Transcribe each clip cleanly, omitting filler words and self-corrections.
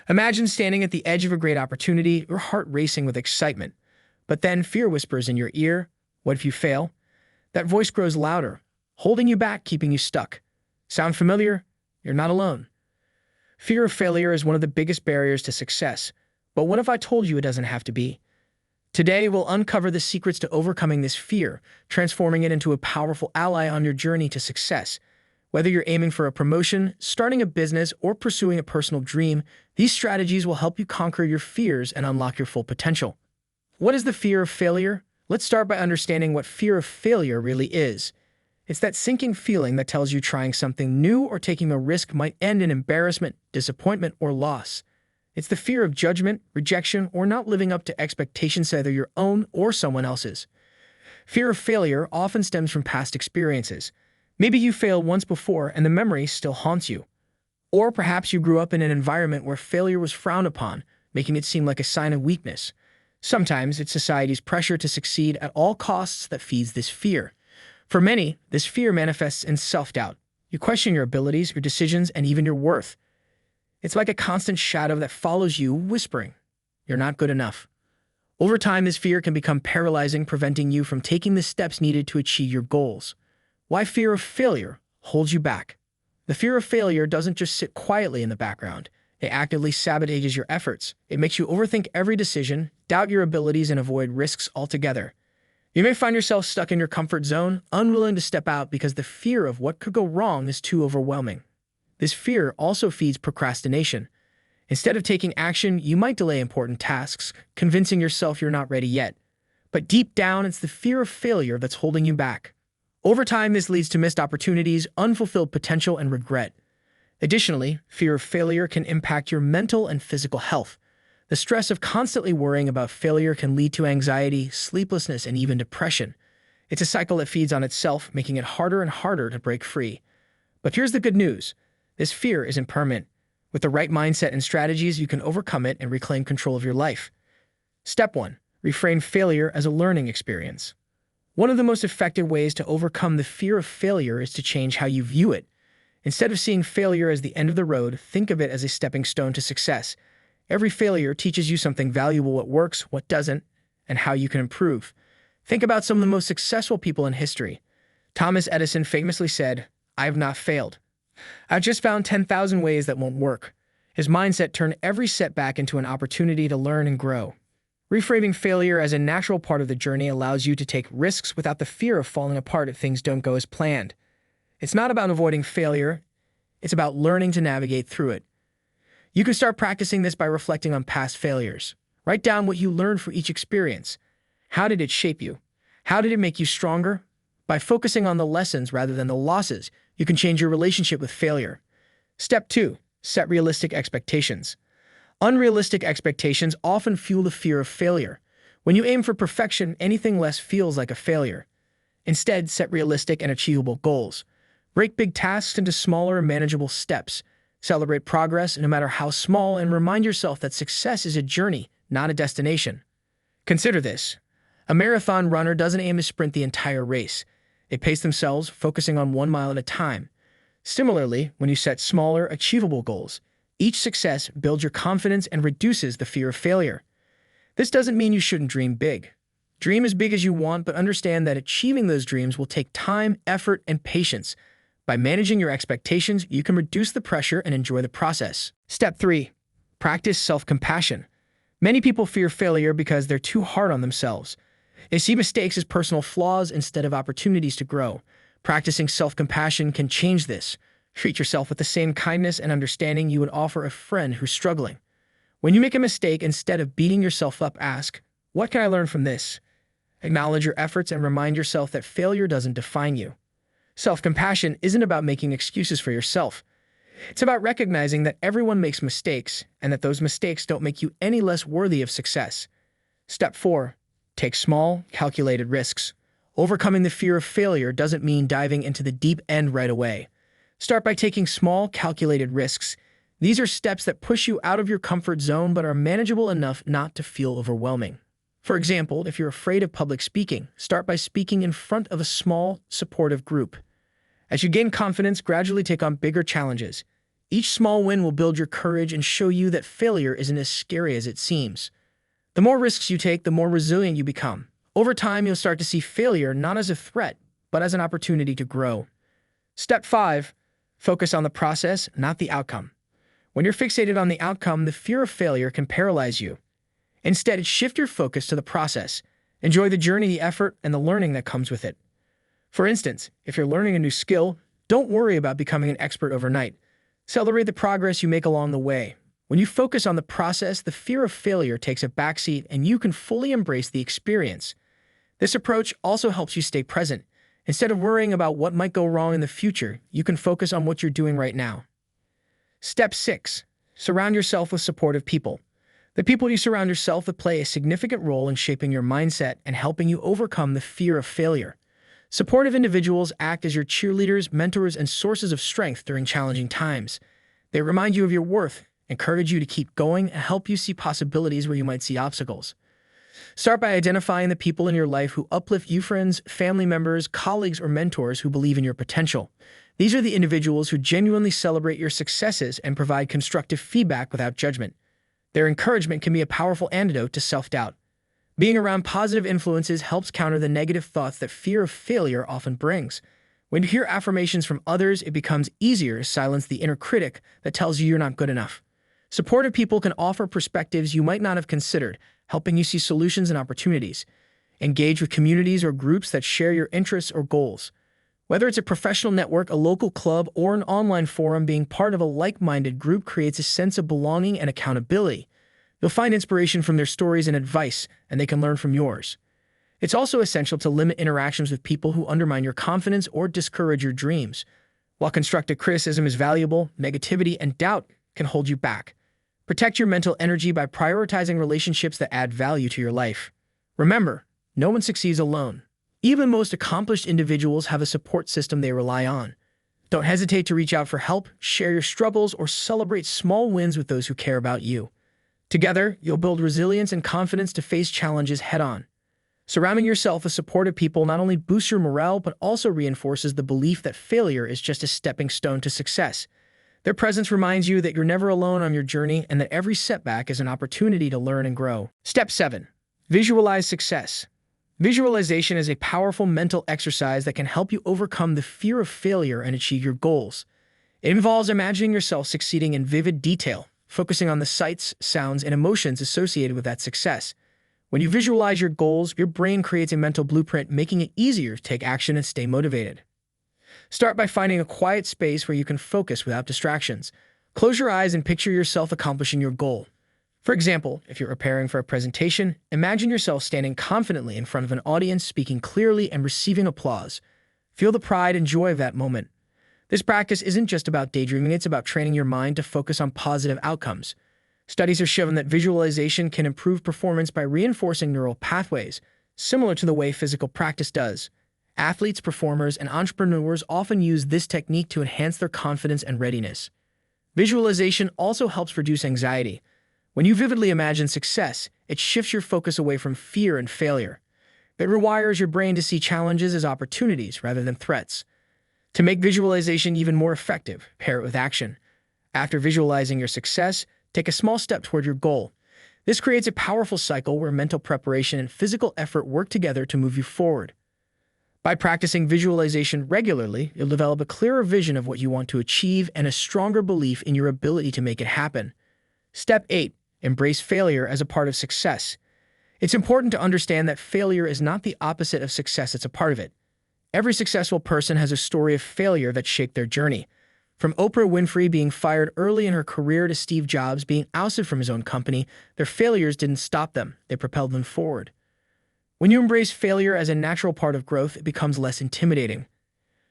Imagine standing at the edge of a great opportunity, your heart racing with excitement. But then fear whispers in your ear, what if you fail? That voice grows louder, holding you back, keeping you stuck. Sound familiar? You're not alone. Fear of failure is one of the biggest barriers to success. But what if I told you it doesn't have to be? Today, we'll uncover the secrets to overcoming this fear, transforming it into a powerful ally on your journey to success. Whether you're aiming for a promotion, starting a business, or pursuing a personal dream, these strategies will help you conquer your fears and unlock your full potential. What is the fear of failure? Let's start by understanding what fear of failure really is. It's that sinking feeling that tells you trying something new or taking a risk might end in embarrassment, disappointment, or loss. It's the fear of judgment, rejection, or not living up to expectations, either your own or someone else's. Fear of failure often stems from past experiences. Maybe you failed once before and the memory still haunts you. Or perhaps you grew up in an environment where failure was frowned upon, making it seem like a sign of weakness. Sometimes it's society's pressure to succeed at all costs that feeds this fear. For many, this fear manifests in self-doubt. You question your abilities, your decisions, and even your worth. It's like a constant shadow that follows you, whispering, "You're not good enough." Over time, this fear can become paralyzing, preventing you from taking the steps needed to achieve your goals. Why fear of failure holds you back? The fear of failure doesn't just sit quietly in the background. It actively sabotages your efforts. It makes you overthink every decision, doubt your abilities, and avoid risks altogether. You may find yourself stuck in your comfort zone, unwilling to step out because the fear of what could go wrong is too overwhelming. This fear also feeds procrastination. Instead of taking action, you might delay important tasks, convincing yourself you're not ready yet. But deep down, it's the fear of failure that's holding you back. Over time, this leads to missed opportunities, unfulfilled potential, and regret. Additionally, fear of failure can impact your mental and physical health. The stress of constantly worrying about failure can lead to anxiety, sleeplessness, and even depression. It's a cycle that feeds on itself, making it harder and harder to break free. But here's the good news. This fear isn't permanent. With the right mindset and strategies, you can overcome it and reclaim control of your life. Step 1. Reframe failure as a learning experience. One of the most effective ways to overcome the fear of failure is to change how you view it. Instead of seeing failure as the end of the road, think of it as a stepping stone to success. Every failure teaches you something valuable: what works, what doesn't, and how you can improve. Think about some of the most successful people in history. Thomas Edison famously said, "I have not failed. I've just found 10,000 ways that won't work." His mindset turned every setback into an opportunity to learn and grow. Reframing failure as a natural part of the journey allows you to take risks without the fear of falling apart if things don't go as planned. It's not about avoiding failure, it's about learning to navigate through it. You can start practicing this by reflecting on past failures. Write down what you learned for each experience. How did it shape you? How did it make you stronger? By focusing on the lessons rather than the losses, you can change your relationship with failure. Step 2. Set realistic expectations. Unrealistic expectations often fuel the fear of failure. When you aim for perfection, anything less feels like a failure. Instead, set realistic and achievable goals. Break big tasks into smaller, manageable steps. Celebrate progress, no matter how small, and remind yourself that success is a journey, not a destination. Consider this. A marathon runner doesn't aim to sprint the entire race. They pace themselves, focusing on 1 mile at a time. Similarly, when you set smaller, achievable goals, each success builds your confidence and reduces the fear of failure. This doesn't mean you shouldn't dream big. Dream as big as you want, but understand that achieving those dreams will take time, effort, and patience. By managing your expectations, you can reduce the pressure and enjoy the process. Step 3. Practice self-compassion. Many people fear failure because they're too hard on themselves. They see mistakes as personal flaws instead of opportunities to grow. Practicing self-compassion can change this. Treat yourself with the same kindness and understanding you would offer a friend who's struggling. When you make a mistake, instead of beating yourself up, ask, "What can I learn from this?" Acknowledge your efforts and remind yourself that failure doesn't define you. Self-compassion isn't about making excuses for yourself. It's about recognizing that everyone makes mistakes and that those mistakes don't make you any less worthy of success. Step 4. Take small, calculated risks. Overcoming the fear of failure doesn't mean diving into the deep end right away. Start by taking small, calculated risks. These are steps that push you out of your comfort zone but are manageable enough not to feel overwhelming. For example, if you're afraid of public speaking, start by speaking in front of a small, supportive group. As you gain confidence, gradually take on bigger challenges. Each small win will build your courage and show you that failure isn't as scary as it seems. The more risks you take, the more resilient you become. Over time, you'll start to see failure not as a threat, but as an opportunity to grow. Step 5. Focus on the process, not the outcome. When you're fixated on the outcome, the fear of failure can paralyze you. Instead, shift your focus to the process. Enjoy the journey, the effort, and the learning that comes with it. For instance, if you're learning a new skill, don't worry about becoming an expert overnight. Celebrate the progress you make along the way. When you focus on the process, the fear of failure takes a backseat and you can fully embrace the experience. This approach also helps you stay present. Instead of worrying about what might go wrong in the future, you can focus on what you're doing right now. Step 6. Surround yourself with supportive people. The people you surround yourself with play a significant role in shaping your mindset and helping you overcome the fear of failure. Supportive individuals act as your cheerleaders, mentors, and sources of strength during challenging times. They remind you of your worth, encourage you to keep going, and help you see possibilities where you might see obstacles. Start by identifying the people in your life who uplift you: friends, family members, colleagues, or mentors who believe in your potential. These are the individuals who genuinely celebrate your successes and provide constructive feedback without judgment. Their encouragement can be a powerful antidote to self-doubt. Being around positive influences helps counter the negative thoughts that fear of failure often brings. When you hear affirmations from others, it becomes easier to silence the inner critic that tells you you're not good enough. Supportive people can offer perspectives you might not have considered, helping you see solutions and opportunities. Engage with communities or groups that share your interests or goals. Whether it's a professional network, a local club, or an online forum, being part of a like-minded group creates a sense of belonging and accountability. You'll find inspiration from their stories and advice, and they can learn from yours. It's also essential to limit interactions with people who undermine your confidence or discourage your dreams. While constructive criticism is valuable, negativity and doubt can hold you back. Protect your mental energy by prioritizing relationships that add value to your life. Remember, no one succeeds alone. Even the most accomplished individuals have a support system they rely on. Don't hesitate to reach out for help, share your struggles, or celebrate small wins with those who care about you. Together, you'll build resilience and confidence to face challenges head-on. Surrounding yourself with supportive people not only boosts your morale, but also reinforces the belief that failure is just a stepping stone to success. Their presence reminds you that you're never alone on your journey and that every setback is an opportunity to learn and grow. Step 7. Visualize success. Visualization is a powerful mental exercise that can help you overcome the fear of failure and achieve your goals. It involves imagining yourself succeeding in vivid detail, focusing on the sights, sounds, and emotions associated with that success. When you visualize your goals, your brain creates a mental blueprint, making it easier to take action and stay motivated. Start by finding a quiet space where you can focus without distractions. Close your eyes and picture yourself accomplishing your goal. For example, if you're preparing for a presentation, imagine yourself standing confidently in front of an audience, speaking clearly and receiving applause. Feel the pride and joy of that moment. This practice isn't just about daydreaming, it's about training your mind to focus on positive outcomes. Studies have shown that visualization can improve performance by reinforcing neural pathways, similar to the way physical practice does. Athletes, performers, and entrepreneurs often use this technique to enhance their confidence and readiness. Visualization also helps reduce anxiety. When you vividly imagine success, it shifts your focus away from fear and failure. It rewires your brain to see challenges as opportunities rather than threats. To make visualization even more effective, pair it with action. After visualizing your success, take a small step toward your goal. This creates a powerful cycle where mental preparation and physical effort work together to move you forward. By practicing visualization regularly, you'll develop a clearer vision of what you want to achieve and a stronger belief in your ability to make it happen. Step 8. Embrace failure as a part of success. It's important to understand that failure is not the opposite of success, it's a part of it. Every successful person has a story of failure that shaped their journey. From Oprah Winfrey being fired early in her career to Steve Jobs being ousted from his own company, their failures didn't stop them, they propelled them forward. When you embrace failure as a natural part of growth, it becomes less intimidating.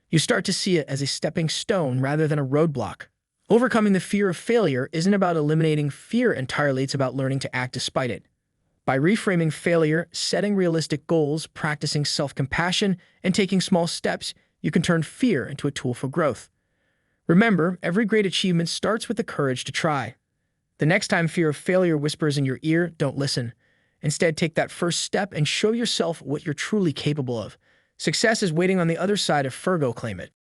You start to see it as a stepping stone rather than a roadblock. Overcoming the fear of failure isn't about eliminating fear entirely, it's about learning to act despite it. By reframing failure, setting realistic goals, practicing self-compassion, and taking small steps, you can turn fear into a tool for growth. Remember, every great achievement starts with the courage to try. The next time fear of failure whispers in your ear, don't listen. Instead, take that first step and show yourself what you're truly capable of. Success is waiting on the other side of Claim it.